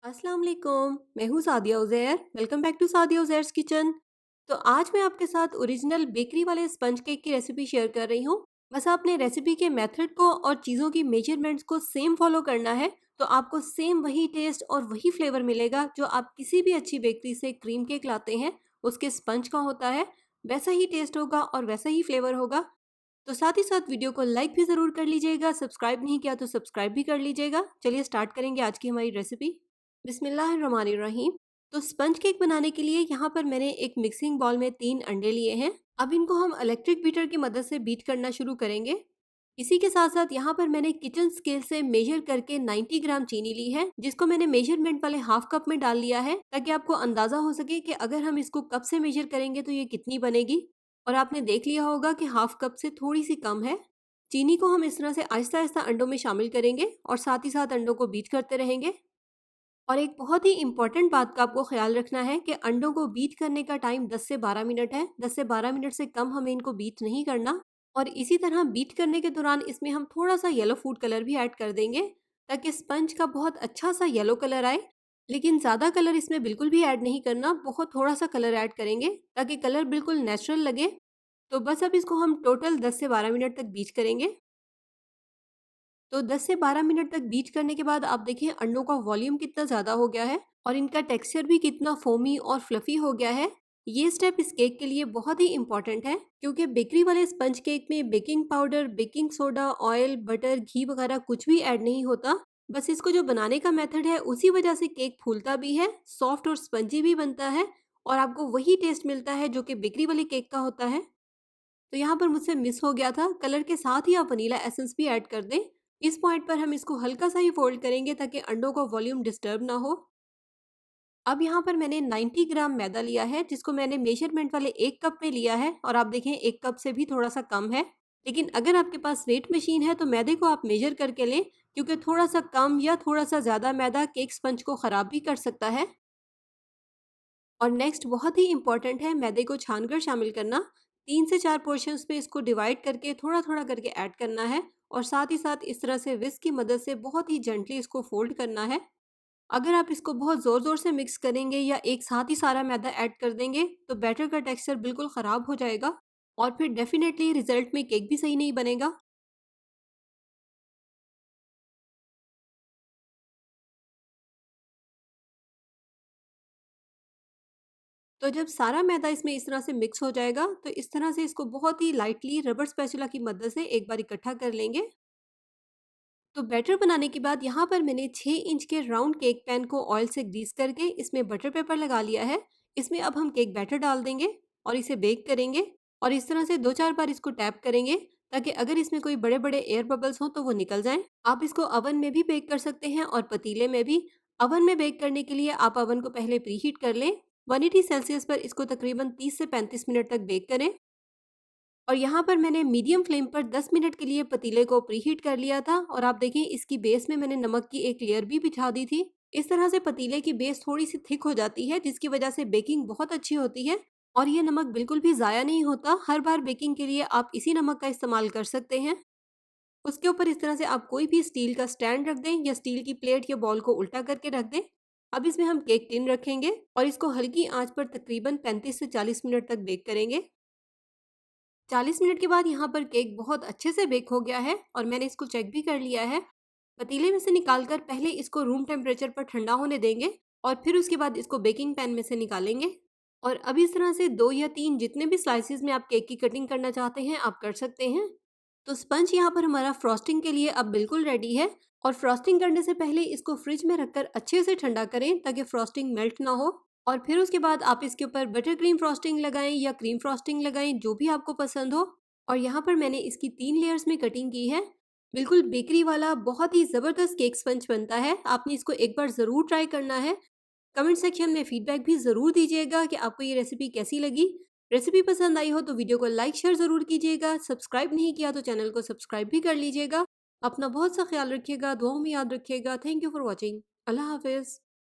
अस्सलाम वालेकुम। मैं हूँ Sadia Uzair. Welcome back to Sadia Uzair's kitchen. तो आज मैं आपके साथ ओरिजिनल बेकरी वाले स्पंज केक की रेसिपी शेयर कर रही हूँ। बस आपने रेसिपी के मेथड को और चीज़ों की मेजरमेंट्स को सेम फॉलो करना है, तो आपको सेम वही टेस्ट और वही फ्लेवर मिलेगा जो आप किसी भी अच्छी बेकरी से क्रीम केक लाते हैं उसके स्पंज का होता है। वैसा ही टेस्ट होगा और वैसा ही फ्लेवर होगा। तो साथ ही साथ वीडियो को लाइक भी ज़रूर कर लीजिएगा, सब्सक्राइब नहीं किया तो सब्सक्राइब भी कर लीजिएगा। चलिए स्टार्ट करेंगे आज की हमारी रेसिपी। बिस्मिल्लाहिर्रहमानिर्रहीम। तो स्पंज केक बनाने के लिए यहाँ पर मैंने एक मिक्सिंग बाउल में 3 अंडे लिए हैं। अब इनको हम इलेक्ट्रिक बीटर की मदद से बीट करना शुरू करेंगे। इसी के साथ साथ यहाँ पर मैंने किचन स्केल से मेजर करके 90 ग्राम चीनी ली है, जिसको मैंने मेजरमेंट वाले हाफ कप में डाल लिया है ताकि आपको अंदाजा हो सके कि अगर हम इसको कप से मेजर करेंगे तो ये कितनी बनेगी। और आपने देख लिया होगा कि हाफ कप से थोड़ी सी कम है। चीनी को हम इस तरह से आहिस्ता आहिस्ता अंडों में शामिल करेंगे और साथ ही साथ अंडों को बीट करते रहेंगे। और एक बहुत ही इम्पॉर्टेंट बात का आपको ख्याल रखना है कि अंडों को बीट करने का टाइम 10 से 12 मिनट है। 10 से 12 मिनट से कम हमें इनको बीट नहीं करना। और इसी तरह बीट करने के दौरान इसमें हम थोड़ा सा येलो फूड कलर भी ऐड कर देंगे ताकि स्पंज का बहुत अच्छा सा येलो कलर आए। लेकिन ज़्यादा कलर इसमें बिल्कुल भी ऐड नहीं करना, बहुत थोड़ा सा कलर ऐड करेंगे ताकि कलर बिल्कुल नेचुरल लगे। तो बस अब इसको हम टोटल 10 से 12 मिनट तक बीट करेंगे। तो 10 से 12 मिनट तक बीट करने के बाद आप देखिए अंडों का वॉल्यूम कितना ज़्यादा हो गया है और इनका टेक्सचर भी कितना फोमी और फ्लफी हो गया है। ये स्टेप इस केक के लिए बहुत ही इंपॉर्टेंट है क्योंकि बेकरी वाले स्पंज केक में baking powder, baking soda, oil, butter, घी वगैरह कुछ भी ऐड नहीं होता। बस इसको जो बनाने का मेथड है उसी वजह से केक फूलता भी है, सॉफ्ट और स्पंजी भी बनता है और आपको वही टेस्ट मिलता है जो कि बेकरी वाले केक का होता है। तो यहाँ पर मुझसे मिस हो गया था, कलर के साथ ही आप वनीला एसेंस भी ऐड कर दें। इस पॉइंट पर हम इसको हल्का सा ही फोल्ड करेंगे ताकि अंडों का वॉल्यूम डिस्टर्ब ना हो। अब यहाँ पर मैंने 90 ग्राम मैदा लिया है जिसको मैंने मेजरमेंट वाले 1 कप में लिया है और आप देखें 1 कप से भी थोड़ा सा कम है। लेकिन अगर आपके पास वेट मशीन है तो मैदे को आप मेजर करके लें, क्योंकि थोड़ा सा कम या थोड़ा सा ज़्यादा मैदा केक स्पंज को ख़राब भी कर सकता है। और नेक्स्ट बहुत ही इंपॉर्टेंट है मैदे को छानकर शामिल करना। 3 से 4 पोर्शंस में इसको डिवाइड करके थोड़ा थोड़ा करके ऐड करना है और साथ ही साथ इस तरह से विस्क की मदद से बहुत ही जेंटली इसको फोल्ड करना है। अगर आप इसको बहुत ज़ोर ज़ोर से मिक्स करेंगे या एक साथ ही सारा मैदा ऐड कर देंगे तो बैटर का टेक्सचर बिल्कुल ख़राब हो जाएगा और फिर डेफिनेटली रिजल्ट में केक भी सही नहीं बनेगा। तो जब सारा मैदा इसमें इस तरह से मिक्स हो जाएगा तो इस तरह से इसको बहुत ही लाइटली रबर स्पैचुला की मदद से एक बार इकट्ठा कर लेंगे। तो बैटर बनाने के बाद यहाँ पर मैंने 6 इंच के राउंड केक पैन को ऑयल से ग्रीस करके इसमें बटर पेपर लगा लिया है। इसमें अब हम केक बैटर डाल देंगे और इसे बेक करेंगे और इस तरह से 2-4 बार इसको टैप करेंगे ताकि अगर इसमें कोई बड़े बड़े एयर बबल्स हों तो वो निकल जाएं। आप इसको ओवन में भी बेक कर सकते हैं और पतीले में भी। ओवन में बेक करने के लिए आप ओवन को पहले प्री हीट कर लें। 180 सेल्सियस पर इसको तकरीबन 30 से 35 मिनट तक बेक करें। और यहाँ पर मैंने मीडियम फ्लेम पर 10 मिनट के लिए पतीले को प्रीहीट कर लिया था और आप देखें इसकी बेस में मैंने नमक की एक लेयर भी बिछा दी थी। इस तरह से पतीले की बेस थोड़ी सी थिक हो जाती है जिसकी वजह से बेकिंग बहुत अच्छी होती है और ये नमक बिल्कुल भी ज़ाया नहीं होता। हर बार बेकिंग के लिए आप इसी नमक का इस्तेमाल कर सकते हैं। उसके ऊपर इस तरह से आप कोई भी स्टील का स्टैंड रख दें या स्टील की प्लेट या बॉल को उल्टा करके रख दें। अब इसमें हम केक टिन रखेंगे और इसको हल्की आंच पर तकरीबन 35 से 40 मिनट तक बेक करेंगे। 40 मिनट के बाद यहाँ पर केक बहुत अच्छे से बेक हो गया है और मैंने इसको चेक भी कर लिया है। पतीले में से निकालकर पहले इसको रूम टेम्परेचर पर ठंडा होने देंगे और फिर उसके बाद इसको बेकिंग पैन में से निकालेंगे। और अब इस तरह से 2 या 3 जितने भी स्लाइसेस में आप केक की कटिंग करना चाहते हैं आप कर सकते हैं। तो स्पंज यहाँ पर हमारा फ्रॉस्टिंग के लिए अब बिल्कुल रेडी है। और फ्रॉस्टिंग करने से पहले इसको फ्रिज में रखकर अच्छे से ठंडा करें ताकि फ्रॉस्टिंग मेल्ट ना हो। और फिर उसके बाद आप इसके ऊपर बटर क्रीम फ्रॉस्टिंग लगाएं या क्रीम फ्रॉस्टिंग लगाएं, जो भी आपको पसंद हो। और यहाँ पर मैंने इसकी 3 लेयर्स में कटिंग की है। बिल्कुल बेकरी वाला बहुत ही ज़बरदस्त केक स्पंज बनता है। आपने इसको एक बार ज़रूर ट्राई करना है। कमेंट सेक्शन में फीडबैक भी ज़रूर दीजिएगा कि आपको ये रेसिपी कैसी लगी। रेसिपी पसंद आई हो तो वीडियो को लाइक शेयर ज़रूर कीजिएगा। सब्सक्राइब नहीं किया तो चैनल को सब्सक्राइब भी कर लीजिएगा। अपना बहुत सा ख्याल रखिएगा, दुआओं में याद रखिएगा। Thank you for watching. अल्लाह हाफिज़।